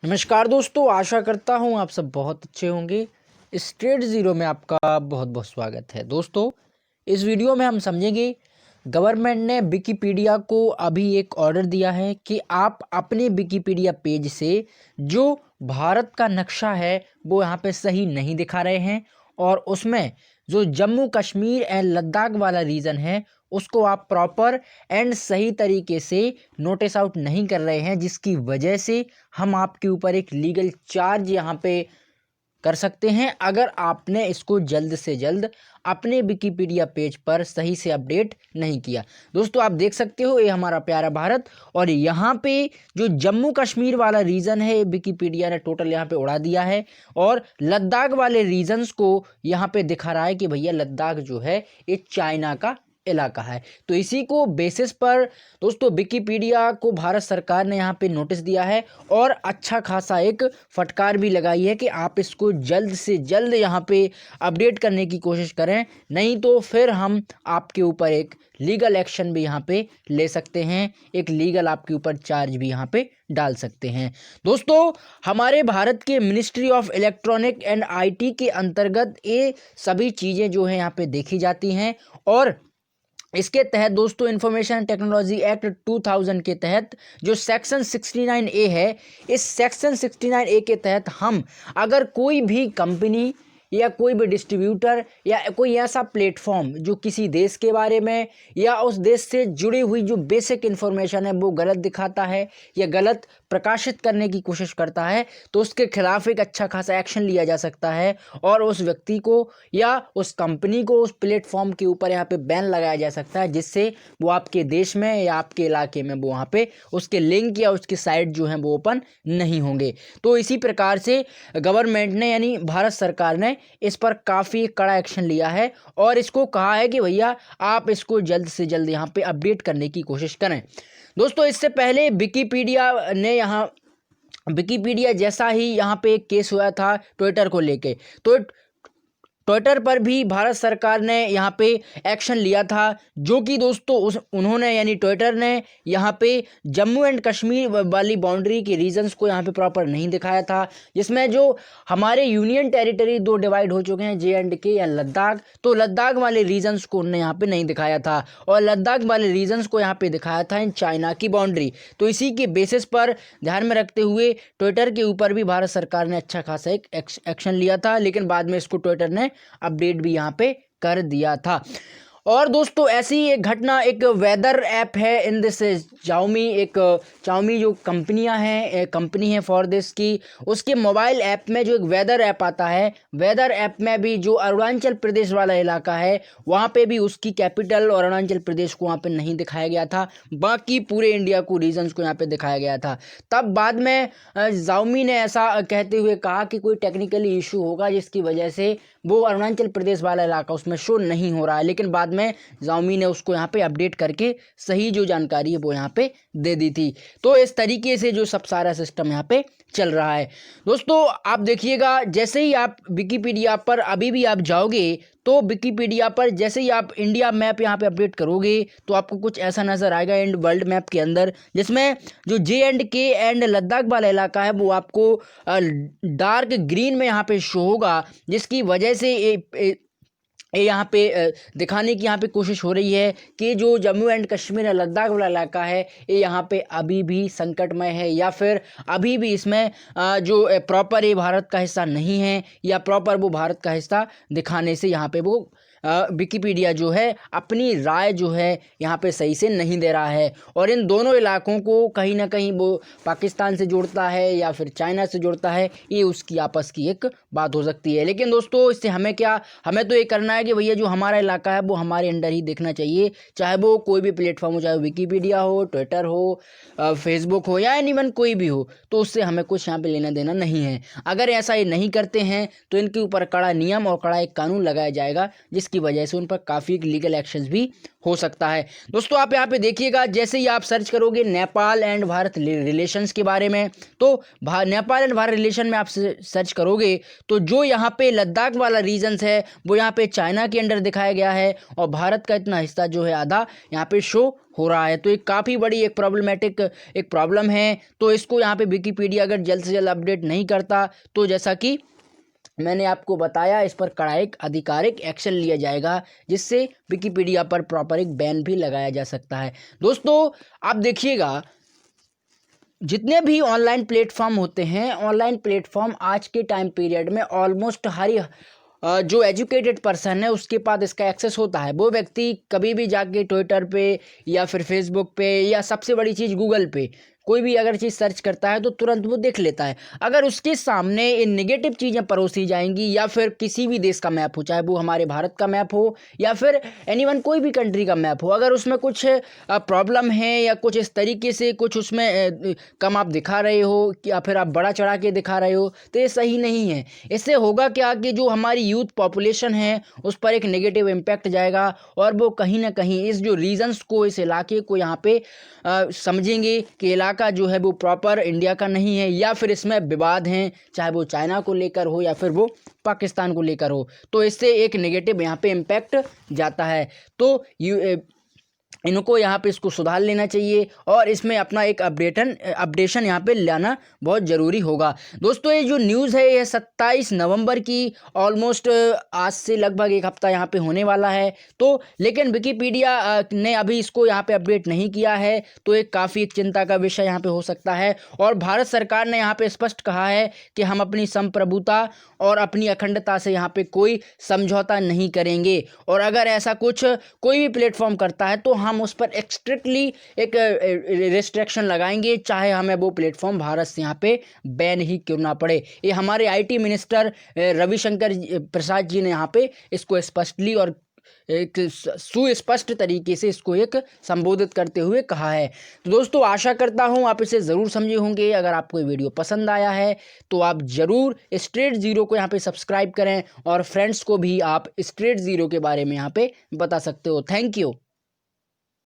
नमस्कार दोस्तों, आशा करता हूँ आप सब बहुत अच्छे होंगे। स्ट्रेट ज़ीरो में आपका बहुत बहुत स्वागत है। दोस्तों, इस वीडियो में हम समझेंगे गवर्नमेंट ने विकिपीडिया को अभी एक ऑर्डर दिया है कि आप अपने विकिपीडिया पेज से जो भारत का नक्शा है वो यहाँ पे सही नहीं दिखा रहे हैं और उसमें जो जम्मू कश्मीर एंड लद्दाख वाला रीजन है उसको आप प्रॉपर एंड सही तरीके से नोटिस आउट नहीं कर रहे हैं, जिसकी वजह से हम आपके ऊपर एक लीगल चार्ज यहाँ पे कर सकते हैं अगर आपने इसको जल्द से जल्द अपने विकिपीडिया पेज पर सही से अपडेट नहीं किया। दोस्तों, आप देख सकते हो ये हमारा प्यारा भारत और यहाँ पे जो जम्मू कश्मीर वाला रीजन है विकिपीडिया ने टोटल यहाँ पे उड़ा दिया है और लद्दाख वाले रीजन्स को यहाँ पे दिखा रहा है कि भैया लद्दाख जो है ये चाइना का इलाका है। तो इसी को बेसिस पर दोस्तों विकिपीडिया को भारत सरकार ने यहाँ पे नोटिस दिया है और अच्छा खासा एक फटकार भी लगाई है कि आप इसको जल्द से जल्द यहाँ पे अपडेट करने की कोशिश करें, नहीं तो फिर हम आपके ऊपर एक लीगल एक्शन भी यहाँ पे ले सकते हैं, एक लीगल आपके ऊपर चार्ज भी यहाँ पे डाल सकते हैं। दोस्तों, हमारे भारत के ministry of electronic and IT के अंतर्गत ये सभी चीज़ें जो है यहाँ पे देखी जाती हैं और इसके तहत दोस्तों इंफॉर्मेशन टेक्नोलॉजी एक्ट 2000 के तहत जो सेक्शन 69A है, इस सेक्शन 69A के तहत हम अगर कोई भी कंपनी या कोई भी डिस्ट्रीब्यूटर या कोई ऐसा प्लेटफॉर्म जो किसी देश के बारे में या उस देश से जुड़ी हुई जो बेसिक इन्फॉर्मेशन है वो गलत दिखाता है या गलत प्रकाशित करने की कोशिश करता है, तो उसके खिलाफ एक अच्छा खासा एक्शन लिया जा सकता है और उस व्यक्ति को या उस कंपनी को उस प्लेटफॉर्म के ऊपर यहाँ पे बैन लगाया जा सकता है, जिससे वो आपके देश में या आपके इलाके में वो वहाँ पे उसके लिंक या उसके साइट जो हैं वो ओपन नहीं होंगे। तो इसी प्रकार से गवर्नमेंट ने यानी भारत सरकार ने इस पर काफ़ी कड़ा एक्शन लिया है और इसको कहा है कि भैया आप इसको जल्द से जल्द यहाँ पे अपडेट करने की कोशिश करें। दोस्तों, इससे पहले विकिपीडिया जैसा ही यहाँ पे एक केस हुआ था ट्विटर को लेके, तो ट्विटर पर भी भारत सरकार ने यहाँ पे एक्शन लिया था, जो कि दोस्तों उन्होंने यानी ट्विटर ने यहाँ पे जम्मू एंड कश्मीर वाली बाउंड्री के रीजन्स को यहाँ पे प्रॉपर नहीं दिखाया था, जिसमें जो हमारे यूनियन टेरिटरी दो डिवाइड हो चुके हैं JNK या लद्दाख, तो लद्दाख वाले रीजन्स को उन्होंने यहाँ पे नहीं दिखाया था और लद्दाख वाले रीजन्स को यहाँ पे दिखाया था इन चाइना की बाउंड्री। तो इसी के बेसिस पर ध्यान में रखते हुए ट्विटर के ऊपर भी भारत सरकार ने अच्छा खासा एक एक्शन लिया था, लेकिन बाद में इसको ट्विटर ने अपडेट भी यहाँ पे कर दिया था। और दोस्तों, ऐसी एक घटना एक वेदर ऐप है इन दिस चाउमी जो कंपनी है फॉर दिस की, उसके मोबाइल ऐप में जो एक वेदर ऐप आता है, वेदर ऐप में भी जो अरुणाचल प्रदेश वाला इलाका है वहाँ पे भी उसकी कैपिटल और अरुणाचल प्रदेश को वहाँ पे नहीं दिखाया गया था, बाकी पूरे इंडिया को रीजन्स को यहाँ पे दिखाया गया था। तब बाद में Xiaomi ने ऐसा कहते हुए कहा कि कोई टेक्निकली इशू होगा जिसकी वजह से वो अरुणाचल प्रदेश वाला इलाका उसमें शो नहीं हो रहा है, लेकिन बाद में Xiaomi ने उसको यहाँ पे अपडेट करके सही जो जानकारी है वो यहाँ पे दे दी थी। तो इस तरीके से जो सब सारा सिस्टम यहाँ पे चल रहा है। दोस्तों, आप देखिएगा जैसे ही आप विकिपीडिया पर अभी भी आप जाओगे तो विकिपीडिया पर जैसे ही आप इंडिया मैप यहाँ पे अपडेट करोगे तो आपको कुछ ऐसा नज़र आएगा इंड वर्ल्ड मैप के अंदर, जिसमें जो JNK एंड लद्दाख वाला इलाका है वो आपको डार्क ग्रीन में यहाँ पे शो होगा, जिसकी वजह से ये यहाँ पे दिखाने की यहाँ पे कोशिश हो रही है कि जो जम्मू एंड कश्मीर लद्दाख वाला इलाका है ये यहाँ पे अभी भी संकटमय है या फिर अभी भी इसमें जो प्रॉपर ये भारत का हिस्सा नहीं है या प्रॉपर वो भारत का हिस्सा दिखाने से यहाँ पे वो विकिपीडिया जो है अपनी राय जो है यहाँ पे सही से नहीं दे रहा है और इन दोनों इलाकों को कहीं ना कहीं वो पाकिस्तान से जोड़ता है या फिर चाइना से जोड़ता है, ये उसकी आपस की एक बात हो सकती है। लेकिन दोस्तों, इससे हमें तो ये करना है कि भैया जो हमारा इलाका है वो हमारे अंडर ही देखना चाहिए, चाहे वो कोई भी प्लेटफॉर्म हो, चाहे विकिपीडिया हो, ट्विटर हो, फेसबुक हो या एनीवन कोई भी हो, तो उससे हमें कुछ यहाँ पे लेना देना नहीं है। अगर ऐसा ये नहीं करते हैं तो इनके ऊपर कड़ा नियम और कड़ा एक कानून लगाया जाएगा, जिसकी जिसकी वजह से उन पर काफ़ी लीगल एक्शंस भी हो सकता है। दोस्तों आप यहाँ पे देखिएगा, जैसे ही आप सर्च करोगे नेपाल एंड भारत रिलेशंस के बारे में, तो नेपाल एंड भारत रिलेशन में आप सर्च करोगे तो जो यहाँ पे लद्दाख वाला रीजन्स है वो यहाँ पे चाइना के अंडर दिखाया गया है और भारत का इतना हिस्सा जो है आधा यहाँ पे शो हो रहा है। तो एक काफ़ी बड़ी एक प्रॉब्लम है। तो इसको यहाँ पे विकिपीडिया अगर जल्द से जल्द अपडेट नहीं करता तो जैसा कि मैंने आपको बताया, इस पर कड़ा आधिकारिक एक्शन लिया जाएगा, जिससे विकिपीडिया पर प्रॉपर एक बैन भी लगाया जा सकता है। दोस्तों आप देखिएगा, जितने भी ऑनलाइन प्लेटफॉर्म होते हैं, ऑनलाइन प्लेटफॉर्म आज के टाइम पीरियड में ऑलमोस्ट हर जो एजुकेटेड पर्सन है उसके पास इसका एक्सेस होता है। वो व्यक्ति कभी भी जाके ट्विटर पे या फिर फेसबुक पे या सबसे बड़ी चीज़ गूगल पे कोई भी अगर चीज़ सर्च करता है तो तुरंत वो देख लेता है। अगर उसके सामने इन नेगेटिव चीज़ें परोसी जाएंगी या फिर किसी भी देश का मैप हो, चाहे वो हमारे भारत का मैप हो या फिर एनीवन कोई भी कंट्री का मैप हो, अगर उसमें कुछ प्रॉब्लम है या कुछ इस तरीके से कुछ उसमें कम आप दिखा रहे हो या फिर आप बड़ा चढ़ा के दिखा रहे हो, तो ये सही नहीं है। इससे होगा क्या कि जो हमारी यूथ पॉपुलेशन है उस पर एक नेगेटिव इम्पैक्ट जाएगा और वो कहीं ना कहीं इस जो रीजन्स को, इस इलाके को यहाँ पे समझेंगे कि इलाका जो है वो प्रॉपर इंडिया का नहीं है या फिर इसमें विवाद हैं, चाहे वो चाइना को लेकर हो या फिर वो पाकिस्तान को लेकर हो। तो इससे एक नेगेटिव यहाँ पे इम्पैक्ट जाता है। तो इनको यहाँ पे इसको सुधार लेना चाहिए और इसमें अपना एक अपडेशन यहाँ पे लाना बहुत ज़रूरी होगा। दोस्तों ये जो न्यूज़ है ये 27 नवंबर की, ऑलमोस्ट आज से लगभग एक हफ्ता यहाँ पे होने वाला है। तो लेकिन विकिपीडिया ने अभी इसको यहाँ पे अपडेट नहीं किया है, तो एक काफ़ी एक चिंता का विषय यहाँ पे हो सकता है। और भारत सरकार ने यहाँ पे स्पष्ट कहा है कि हम अपनी संप्रभुता और अपनी अखंडता से यहाँ पे कोई समझौता नहीं करेंगे और अगर ऐसा कुछ कोई भी प्लेटफॉर्म करता है तो हम उस पर स्ट्रिक्टली एक रिस्ट्रिक्शन लगाएंगे, चाहे हमें वो प्लेटफॉर्म भारत से यहाँ पे बैन ही क्यों ना पड़े। ये हमारे आईटी मिनिस्टर रविशंकर प्रसाद जी ने यहाँ पे इसको स्पष्टली और एक सुस्पष्ट तरीके से इसको एक संबोधित करते हुए कहा है। तो दोस्तों आशा करता हूँ आप इसे ज़रूर समझे होंगे। अगर आपको ये वीडियो पसंद आया है तो आप ज़रूर स्ट्रेट ज़ीरो को यहाँ पे सब्सक्राइब करें और फ्रेंड्स को भी आप स्ट्रेट ज़ीरो के बारे में यहाँ पे बता सकते हो। Thank you.